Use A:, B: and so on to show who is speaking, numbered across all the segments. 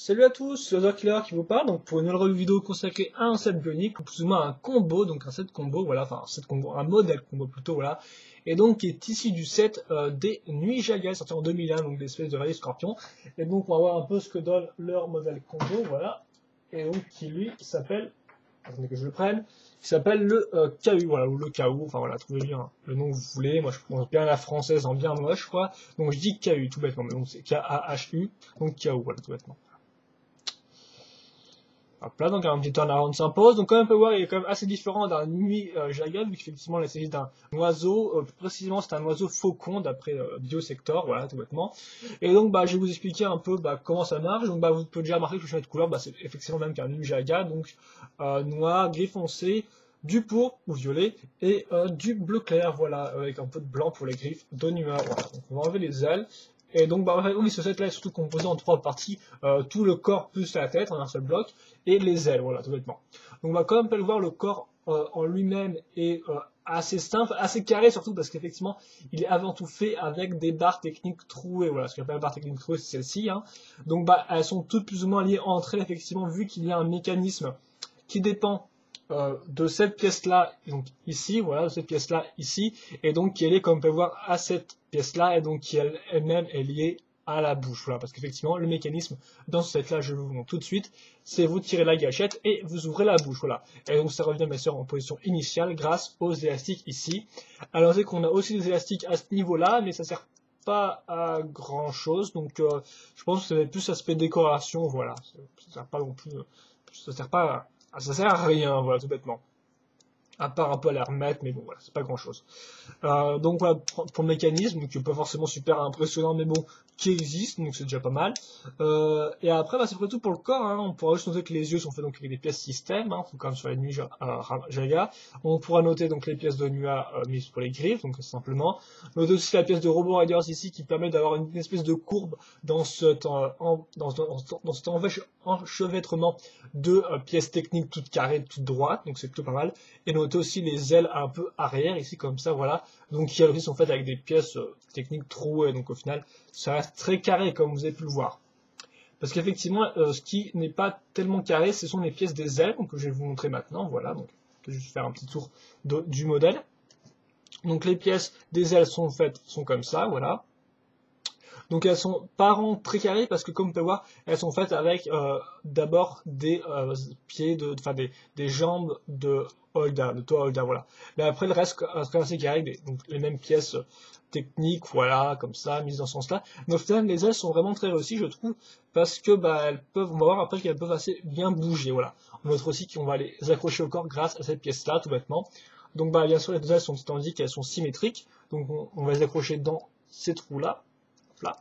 A: Salut à tous, c'est Laser Killer qui vous parle, donc pour une nouvelle review vidéo consacrée à un set bionique, ou plus ou moins un combo, donc un set combo, voilà, enfin un set combo, un modèle combo plutôt, voilà, et donc qui est issu du set des Nuits Jaga, sorti en 2001, donc l'espèce de rallye Scorpion, et donc on va voir un peu ce que donne leur modèle combo, voilà, et donc qui lui s'appelle, attendez que je le prenne, qui s'appelle le KU, voilà, ou le KU, enfin voilà, trouvez bien le nom que vous voulez, moi je prononce bien la française en bien moche, quoi, donc je dis KU tout bêtement, mais donc c'est K-A-H-U, donc KU, voilà, tout bêtement. Hop là, donc un petit turnaround s'impose. Donc comme on peut voir, il est quand même assez différent d'un nuit jaga, vu qu'effectivement il s'agit d'un oiseau, plus précisément c'est un oiseau faucon d'après Biosector, voilà tout bêtement. Et donc je vais vous expliquer un peu comment ça marche. Donc vous pouvez déjà remarquer que le choix de couleur, c'est effectivement même qu'un nuit jaga, donc noir, gris foncé, du pourpre ou violet et du bleu clair, voilà, avec un peu de blanc pour les griffes de Nua. Voilà. Donc on va enlever les ailes. Et donc, oui, ce set-là est surtout composé en trois parties, tout le corps plus la tête en un seul bloc, et les ailes, voilà, tout bêtement. Donc, comme on peut le voir, le corps en lui-même est assez simple, assez carré surtout, parce qu'effectivement, il est avant tout fait avec des barres techniques trouées, voilà, ce qu'on appelle la barre technique trouée, c'est celle-ci, hein. Donc, elles sont toutes plus ou moins liées entre elles, effectivement, vu qu'il y a un mécanisme qui dépend de cette pièce-là, donc ici, voilà, de cette pièce-là, ici, et donc qui est liée, comme on peut voir, à cette pièce-là, et donc qui elle-même est liée à la bouche, voilà, parce qu'effectivement, le mécanisme dans ce set-là, je vous montre tout de suite, c'est vous tirez la gâchette et vous ouvrez la bouche, voilà. Et donc ça revient bien sûr en position initiale grâce aux élastiques ici. Alors c'est qu'on a aussi des élastiques à ce niveau-là, mais ça sert pas à grand chose, donc je pense que c'est plus aspect décoration, voilà, ça sert pas non plus, ça sert pas ça sert à rien, voilà, tout bêtement. À part un peu à la remettre, mais bon, voilà, c'est pas grand chose. Donc voilà, pour le mécanisme, qui n'est pas forcément super impressionnant, mais bon, qui existe, donc c'est déjà pas mal. Et après, c'est tout pour le corps, hein. On pourra juste noter que les yeux sont faits donc avec des pièces système, hein, comme sur les nuits Jaga. On pourra noter donc les pièces de Nua mises pour les griffes, donc simplement. Noter aussi la pièce de Robo Riders ici, qui permet d'avoir une espèce de courbe dans cet enchevêtrement de pièces techniques toutes carrées, toutes droites, donc c'est plutôt pas mal. Et noter aussi les ailes un peu arrière, ici comme ça, voilà. Donc qui aussi sont faites avec des pièces techniques trouées, donc au final, ça reste très carré comme vous avez pu le voir. Parce qu'effectivement, ce qui n'est pas tellement carré, ce sont les pièces des ailes, donc que je vais vous montrer maintenant, voilà. Donc je vais juste faire un petit tour du modèle. Donc les pièces des ailes sont faites, sont comme ça, voilà. Donc elles sont pas vraiment très carrées parce que comme on peut voir, elles sont faites avec d'abord des pieds enfin des jambes de Holda, de Toa Holda, voilà. Mais après le reste assez carré, donc les mêmes pièces techniques, voilà, comme ça, mises dans ce sens-là. Mais au final, les ailes sont vraiment très réussies, je trouve, parce que elles peuvent, on va voir après qu'elles peuvent assez bien bouger, voilà. On montre aussi qu'on va les accrocher au corps grâce à cette pièce-là, tout bêtement. Donc bien sûr, les deux ailes sont identiques, elles sont symétriques, donc on va les accrocher dans ces trous-là. Là.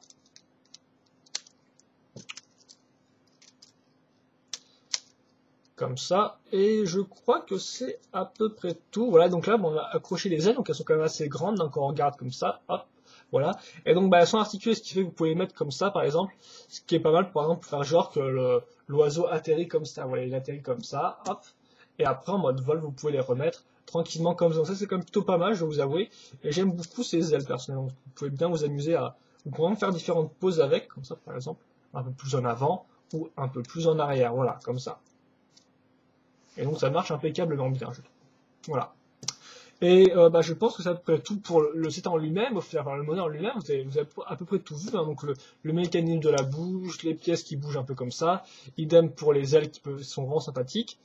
A: Comme ça, et je crois que c'est à peu près tout. Voilà, donc là, on a accroché les ailes, donc elles sont quand même assez grandes, donc on regarde comme ça, hop, voilà. Et donc, elles sont articulées, ce qui fait que vous pouvez les mettre comme ça, par exemple, ce qui est pas mal, par exemple, pour faire genre que l'oiseau atterrit comme ça, voilà, il atterrit comme ça, hop, et après, en mode vol, vous pouvez les remettre tranquillement comme ça. Ça, c'est quand même plutôt pas mal, je dois vous avouer, et j'aime beaucoup ces ailes, personnellement. Vous pouvez bien vous amuser vous pouvez faire différentes poses avec, comme ça, par exemple, un peu plus en avant, ou un peu plus en arrière, voilà, comme ça. Et donc ça marche impeccablement bien, je trouve. Voilà. Et je pense que c'est à peu près tout pour le set en lui-même, le modèle en lui-même, vous avez à peu près tout vu, hein. Donc le mécanisme de la bouche, les pièces qui bougent un peu comme ça, idem pour les ailes qui sont vraiment sympathiques.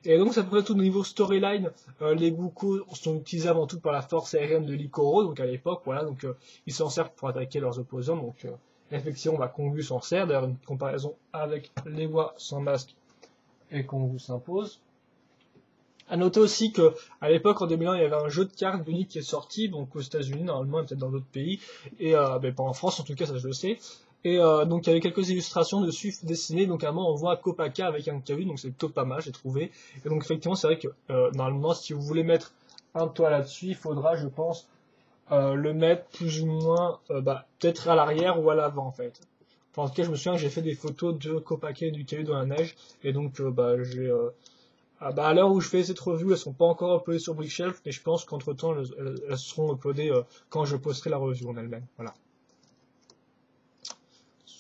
A: Et donc c'est à peu près tout au niveau storyline. Les Gukko sont utilisés avant tout par la force aérienne de l'Ikoro, donc à l'époque, voilà, donc ils s'en servent pour attaquer leurs opposants, donc effectivement, Kongu s'en sert, d'ailleurs une comparaison avec les voix sans masque et Kongu s'impose. À noter aussi que à l'époque, en 2001, il y avait un jeu de cartes unique qui est sorti, donc aux États-Unis, normalement, et peut-être dans d'autres pays, et pas en France en tout cas, ça je le sais. Et donc il y avait quelques illustrations dessus dessinées, donc à un moment on voit Kopaka avec un KU, donc c'est plutôt pas mal, j'ai trouvé. Et donc effectivement, c'est vrai que normalement, si vous voulez mettre un toit là-dessus, il faudra, je pense, le mettre plus ou moins, peut-être à l'arrière ou à l'avant en fait. Enfin, en tout cas, je me souviens que j'ai fait des photos de Kopaka et du KU dans la neige, et donc j'ai à l'heure où je fais cette review, elles sont pas encore uploadées sur Brickshelf, mais je pense qu'entre temps, elles seront uploadées quand je posterai la review en elle-même. Voilà.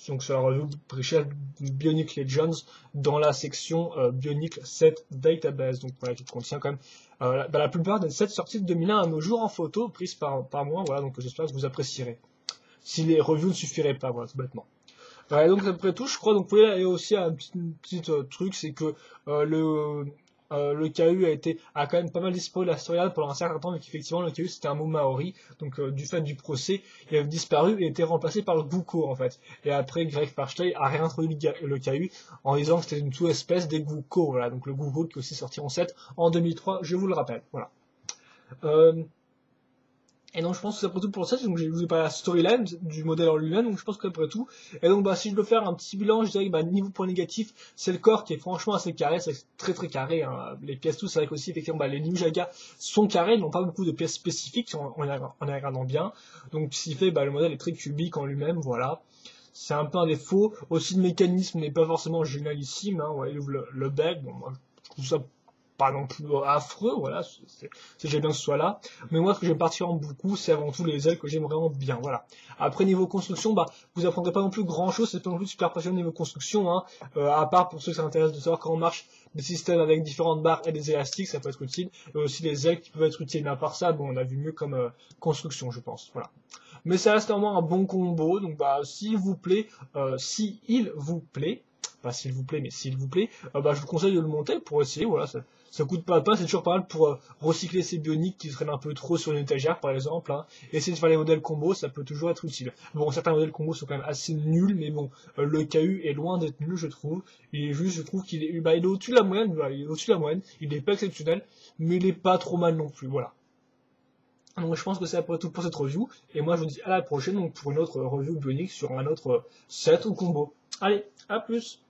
A: donc sur la revue Pré-Chef Bionic Legends dans la section Bionic Set Database, donc voilà, qui contient quand même la plupart des sets sortis de 2001 à nos jours en photo prises par moi, voilà, donc j'espère que vous apprécierez. Si les reviews ne suffiraient pas, voilà, tout bêtement. Ouais, donc après tout, je crois, donc oui, là, il y a aussi un petit truc, c'est que le KU a quand même pas mal disparu de la storyline pendant un certain temps, mais qu'effectivement le KU c'était un mot maori, donc du fait du procès, il avait disparu et été remplacé par le Guko en fait. Et après, Greg Farstein a réintroduit le KU en disant que c'était une sous-espèce des Guko, voilà, donc le Guko qui est aussi sorti en 7 en 2003, je vous le rappelle, voilà. Et donc je pense que c'est après tout pour ça, donc je vous ai parlé de la storyline du modèle en lui-même, donc je pense que c'est après tout. Et donc si je veux faire un petit bilan, je dirais que niveau point négatif, c'est le corps qui est franchement assez carré, c'est très très carré, hein. Les pièces tout, c'est vrai qu'aussi effectivement les Ninjaga sont carrés, ils n'ont pas beaucoup de pièces spécifiques en les regardant bien. Donc ce qui fait le modèle est très cubique en lui-même, voilà. C'est un peu un défaut. Aussi le mécanisme n'est pas forcément génialissime, hein. Ouais, il ouvre le bec, bon moi je trouve ça pas non plus affreux, voilà, c'est déjà bien que ce soit là. Mais moi, ce que j'aime particulièrement beaucoup, c'est avant tout les ailes que j'aime vraiment bien, voilà. Après, niveau construction, vous apprendrez pas non plus grand chose, c'est pas non plus super passionnant niveau construction, hein, à part pour ceux qui s'intéressent de savoir comment marchent des systèmes avec différentes barres et des élastiques, ça peut être utile, et aussi les ailes qui peuvent être utiles. Mais à part ça, bon, on a vu mieux comme construction, je pense, voilà. Mais ça reste vraiment un bon combo, donc s'il vous plaît, si il vous plaît, pas s'il vous plaît, mais s'il vous plaît, je vous conseille de le monter pour essayer, voilà, ça coûte pas, c'est toujours pas mal pour recycler ces bioniques qui seraient un peu trop sur une étagère par exemple, hein. Essayer de faire les modèles combos, ça peut toujours être utile. Bon, certains modèles combos sont quand même assez nuls, mais bon, le KU est loin d'être nul, je trouve. Il est juste, je trouve qu'il est, il est au-dessus de la moyenne, voilà, il est au-dessus de la moyenne, il est pas exceptionnel, mais il est pas trop mal non plus, voilà. Donc je pense que c'est après tout pour cette review, et moi je vous dis à la prochaine donc pour une autre review bionique sur un autre set ou combo. Allez, à plus!